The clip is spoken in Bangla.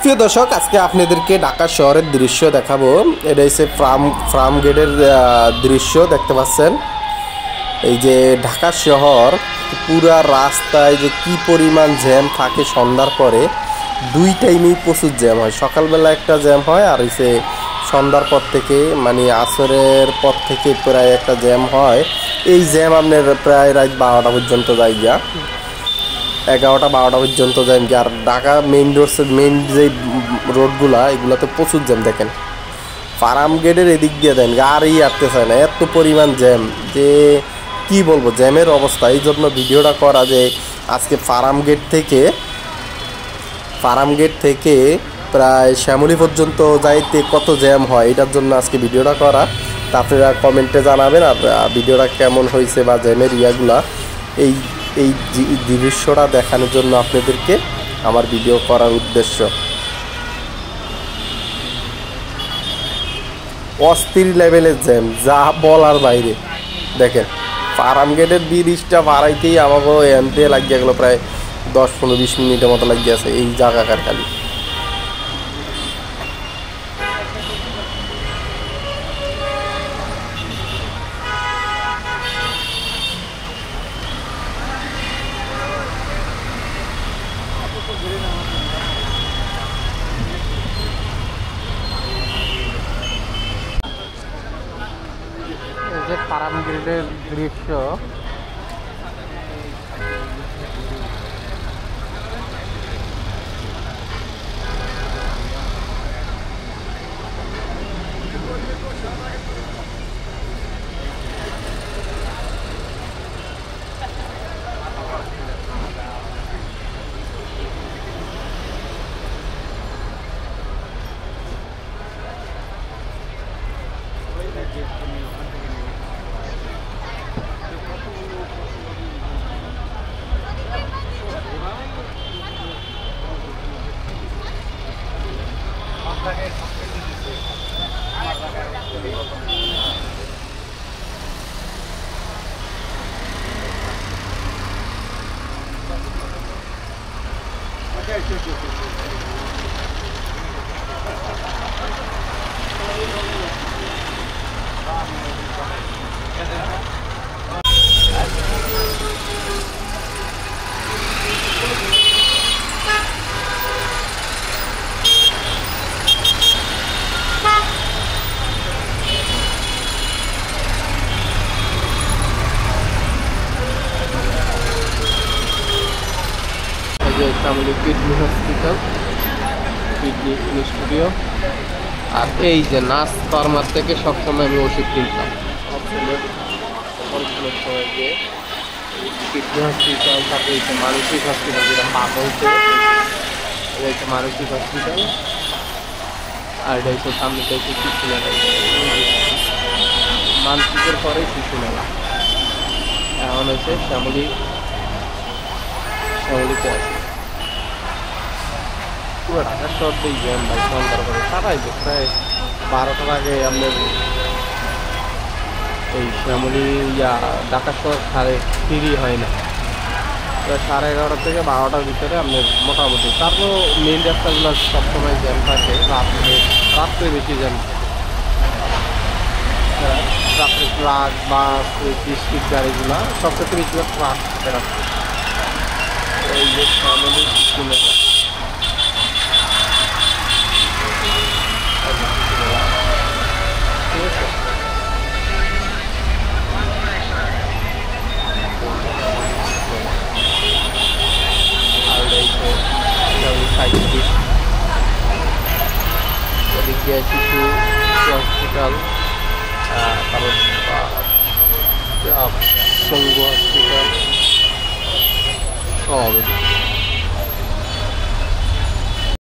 প্রিয় দর্শক, আজকে আপনাদেরকে ঢাকা শহরের দৃশ্য দেখাবো। এটা হচ্ছে ফার্ম গেটের দৃশ্য দেখতে পাচ্ছেন। এই যে ঢাকা শহর পুরা রাস্তায় যে কি পরিমাণ জ্যাম থাকে সন্ধ্যার পরে, দুই টাইমেই প্রচুর জ্যাম হয়। সকালবেলা একটা জ্যাম হয়, আর হচ্ছে সন্ধ্যার পর থেকে মানে আসরের পর থেকে প্রায় একটা জ্যাম হয়। এই জ্যাম আপনার প্রায় রাত 12টা পর্যন্ত যায় গিয়া, 11টা-12টা পর্যন্ত জ্যাম কি। আর ঢাকা মেইন যে রোডগুলা, এগুলোতে প্রচুর জ্যাম। দেখেন ফার্ম গেটের এদিক দিয়ে দেন গাড়ি আসতেছে না, এত পরিমাণ জ্যাম যে কি বলবো, জ্যামের অবস্থা। এই জন্য ভিডিওটা করা যে আজকে ফার্ম গেট থেকে প্রায় শ্যামলী পর্যন্ত যাইতে কত জ্যাম হয়, এটার জন্য আজকে ভিডিওটা করা। তা আপনারা কমেন্টে জানাবেন আর ভিডিওটা কেমন হয়েছে বা জ্যামের ইয়াগুলা। এই এই দৃশ্যটা দেখানোর জন্য আপনাদেরকে আমার ভিডিও করার উদ্দেশ্য। অস্থির লেভেলের জ্যাম, যা বলার বাইরে। দেখেন ফার্ম গেটের ব্রিজটা বাড়াইতেই আমাকে এনতে লাগিয়ে গেলো প্রায় 10-15-20 মিনিটের মতো লাগিয়ে আছে এই জায়গাকার খালি। এই যে ফার্ম গেটের দৃশ্য, Shyamoli kidney hospital, kidney studio. আর এই যে নাচ ফার্মার থেকে সবসময় আমি ওষুধ কিনতাম। কিডনি হসপিটাল, তারপরে এই যে মানসিক হসপিটাল, যেটা পাগলতে হচ্ছে মানসিক হসপিটাল। আর এটা হচ্ছে সামনে হচ্ছে শিশু মেলা, মানসিকের পরে শিশু মেলা। এখন হচ্ছে শ্যামলীতে আছে। পুরো ঢাকা শহরতেই জ্যাম ভাই, সন্ধ্যার পরে সারাই যে প্রায় 12টার আগে আপনার এই শ্যামলী ঢাকা শহর ফ্রি হয় না। প্রায় 11:30 থেকে 12টার ভিতরে আপনার মোটামুটি। তারপর মেইন রাস্তাগুলো সবসময় জ্যাম থাকে, রাত্রে বেশি জ্যাম থাকে। রাত্রে ট্রাক, বাস, ডিস্ট্রিক্ট গাড়িগুলো সবথেকে বেশিরভাগ ট্রাক থাকে রাত্রে। এই যে শ্যামলী শিশু মেলা, ঠিক আছে। আর রয়েছে এদিক দিয়ে শিশু হসপিটাল, তারপর সঙ্গ হসপিটাল সব।